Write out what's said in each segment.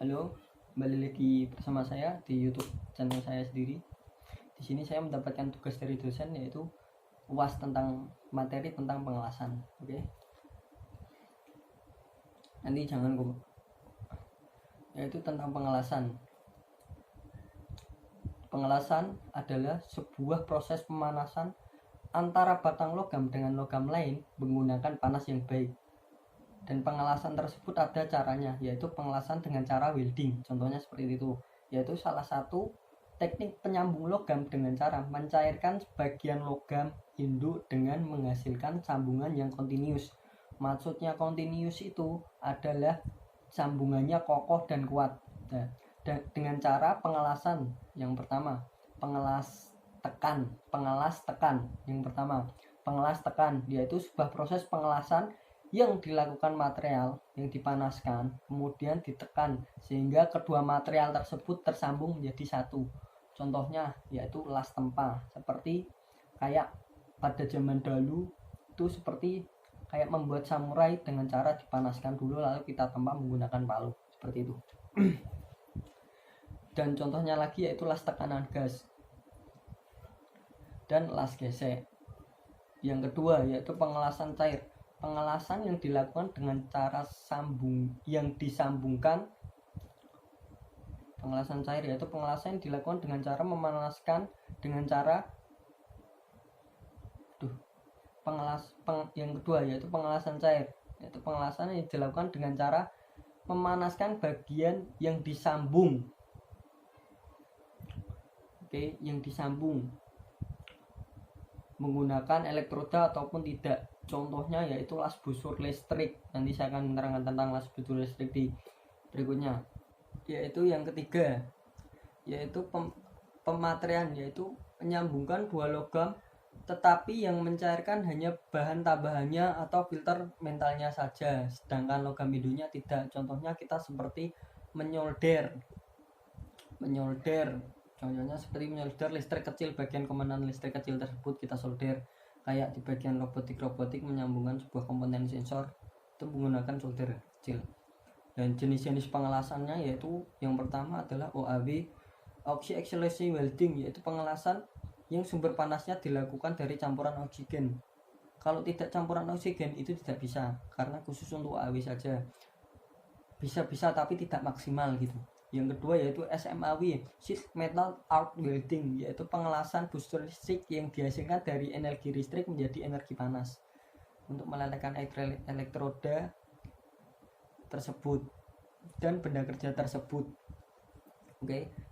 Halo, kembali lagi bersama saya di YouTube channel saya sendiri. Di sini saya mendapatkan tugas dari dosen, yaitu UAS tentang materi tentang pengelasan. Oke. Nanti jangan yaitu tentang pengelasan. Pengelasan adalah sebuah proses pemanasan antara batang logam dengan logam lain menggunakan panas yang baik. Dan pengelasan tersebut ada caranya, yaitu pengelasan dengan cara welding. Contohnya seperti itu, yaitu salah satu teknik penyambung logam dengan cara mencairkan sebagian logam induk dengan menghasilkan sambungan yang kontinus. Maksudnya kontinus itu adalah sambungannya kokoh dan kuat. Nah, dengan cara pengelasan yang pertama, pengelas tekan. Yang pertama, pengelas tekan, yaitu sebuah proses pengelasan yang dilakukan material yang dipanaskan kemudian ditekan sehingga kedua material tersebut tersambung menjadi satu. Contohnya yaitu las tempa, seperti kayak pada zaman dahulu itu seperti kayak membuat samurai dengan cara dipanaskan dulu lalu kita tempa menggunakan palu, seperti itu. Dan contohnya lagi yaitu las tekanan gas dan las gesek. Yang kedua yaitu pengelasan cair. Pengelasan yang dilakukan dengan cara disambungkan. Pengelasan cair yaitu pengelasan yang dilakukan dengan cara memanaskan dengan cara yang kedua yaitu pengelasan cair, yaitu pengelasan yang dilakukan dengan cara memanaskan bagian yang disambung. Yang disambung menggunakan elektroda ataupun tidak. Contohnya yaitu las busur listrik. Nanti saya akan menerangkan tentang las busur listrik di berikutnya. Yaitu yang ketiga yaitu pematerian, yaitu menyambungkan dua logam tetapi yang mencairkan hanya bahan tambahannya atau filter mentalnya saja, sedangkan logam induknya tidak. Contohnya kita seperti menyolder. Contohnya seperti menyolder listrik kecil, bagian komponen listrik kecil tersebut kita solder. Kayak di bagian robotik menyambungkan sebuah komponen sensor itu menggunakan solder kecil. Dan jenis-jenis pengelasannya yaitu yang pertama adalah OAW, oxy-acetylation welding, yaitu pengelasan yang sumber panasnya dilakukan dari campuran oksigen. Kalau tidak campuran oksigen itu tidak bisa, karena khusus untuk OAW saja. Bisa tapi tidak maksimal gitu. Yang kedua yaitu SMAW, sheet metal arc welding, yaitu pengelasan busur listrik yang dihasilkan dari energi listrik menjadi energi panas untuk melelehkan elektroda tersebut dan benda kerja tersebut.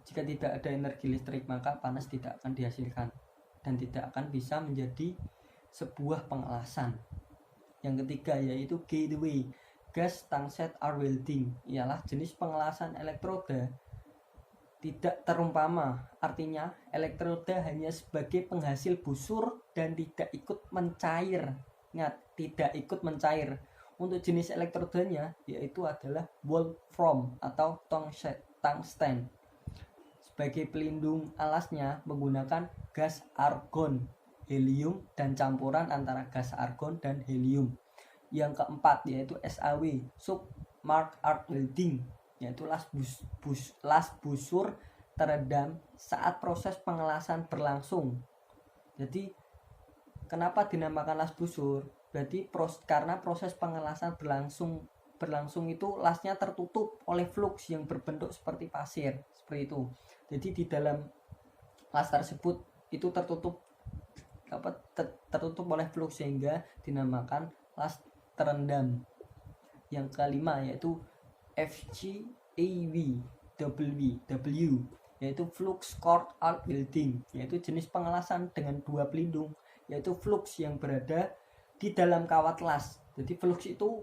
Jika tidak ada energi listrik maka panas tidak akan dihasilkan dan tidak akan bisa menjadi sebuah pengelasan. Yang ketiga yaitu gateway, gas tangset arc welding, ialah jenis pengelasan elektroda tidak terumpama. Artinya elektroda hanya sebagai penghasil busur dan tidak ikut mencair. Ingat, tidak ikut mencair. Untuk jenis elektrodanya yaitu adalah wolfram atau tungsten. Sebagai pelindung alasnya menggunakan gas argon, helium, dan campuran antara gas argon dan helium. Yang keempat yaitu SAW, submerged arc welding, yaitu las busur teredam saat proses pengelasan berlangsung. Jadi kenapa dinamakan las busur? Berarti karena proses pengelasan berlangsung itu lasnya tertutup oleh flux yang berbentuk seperti pasir, seperti itu. Jadi di dalam las tersebut itu tertutup oleh flux sehingga dinamakan las terendam. Yang kelima yaitu FGAW, yaitu flux cord arc welding, yaitu jenis pengelasan dengan dua pelindung, yaitu flux yang berada di dalam kawat las. Jadi flux itu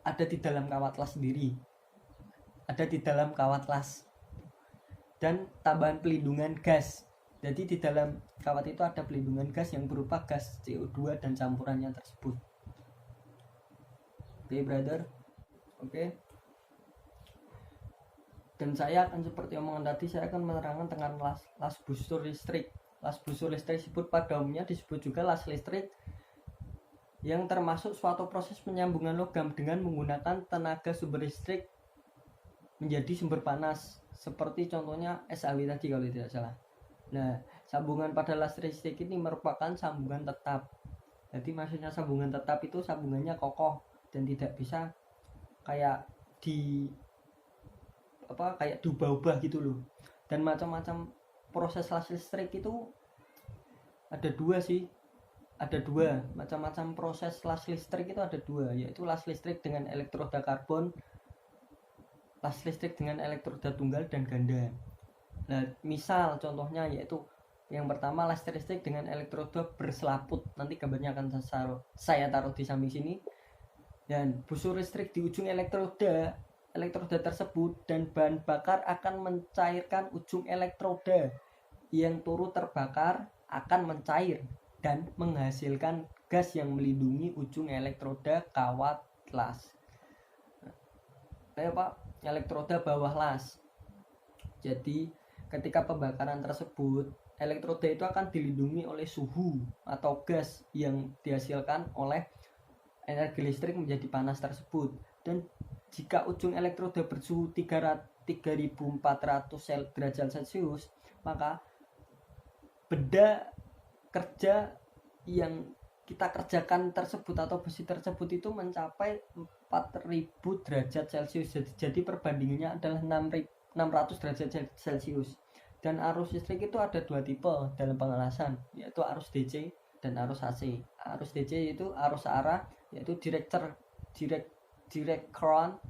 ada di dalam kawat las sendiri, dan tambahan pelindungan gas. Jadi di dalam kawat itu ada pelindungan gas yang berupa gas CO2 dan campurannya tersebut. Brother. Dan saya akan seperti omongan tadi, saya akan menerangkan tentang las busur listrik. Las busur listrik disebut pada umumnya disebut juga las listrik, yang termasuk suatu proses penyambungan logam dengan menggunakan tenaga sumber listrik menjadi sumber panas, seperti contohnya SAW tadi kalau tidak salah. Nah, sambungan pada las listrik ini merupakan sambungan tetap. Jadi maksudnya sambungan tetap itu sambungannya kokoh dan tidak bisa kayak diubah-ubah gitu loh. Dan macam-macam proses las listrik itu ada dua macam-macam proses las listrik itu ada dua, yaitu las listrik dengan elektroda karbon, las listrik dengan elektroda tunggal dan ganda. Nah, misal contohnya yaitu yang pertama las listrik dengan elektroda berselaput. Nanti gambarnya akan saya taruh di samping sini. Dan busur listrik di ujung elektroda tersebut, dan bahan bakar akan mencairkan ujung elektroda yang turut terbakar akan mencair dan menghasilkan gas yang melindungi ujung elektroda kawat las. Elektroda bawah las. Jadi ketika pembakaran tersebut, elektroda itu akan dilindungi oleh suhu atau gas yang dihasilkan oleh energi listrik menjadi panas tersebut. Dan jika ujung elektroda bersuhu 3400 derajat Celcius, maka benda kerja yang kita kerjakan tersebut atau besi tersebut itu mencapai 4000 derajat Celcius. Jadi perbandingannya adalah 600 derajat Celcius. Dan arus listrik itu ada dua tipe dalam pengelasan, yaitu arus DC dan arus AC. Arus DC itu arus arah, yaitu direct current.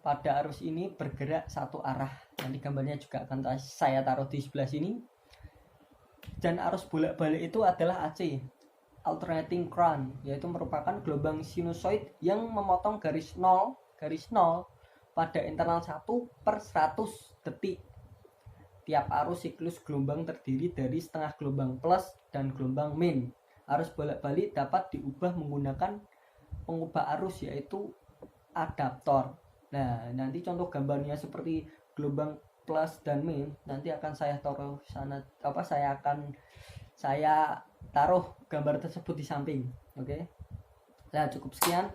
Pada arus ini bergerak satu arah. Nanti gambarnya juga akan saya taruh di sebelah sini. Dan arus bolak-balik itu adalah AC, alternating current, yaitu merupakan gelombang sinusoid yang memotong garis nol pada internal 1/100 detik. Tiap arus siklus gelombang terdiri dari setengah gelombang plus dan gelombang min. Arus bolak-balik dapat diubah menggunakan pengubah arus, yaitu adaptor. Nah, nanti contoh gambarnya seperti gelombang plus dan min nanti akan saya taruh sana, saya taruh gambar tersebut di samping. Oke. Nah, cukup sekian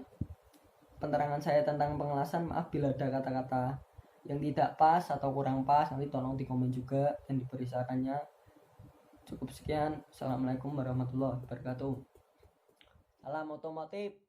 penerangan saya tentang pengelasan. Maaf bila ada kata-kata yang tidak pas atau kurang pas, nanti tolong di komen juga dan diberi sarannya. Cukup sekian. Assalamualaikum warahmatullahi wabarakatuh. Salam otomotif.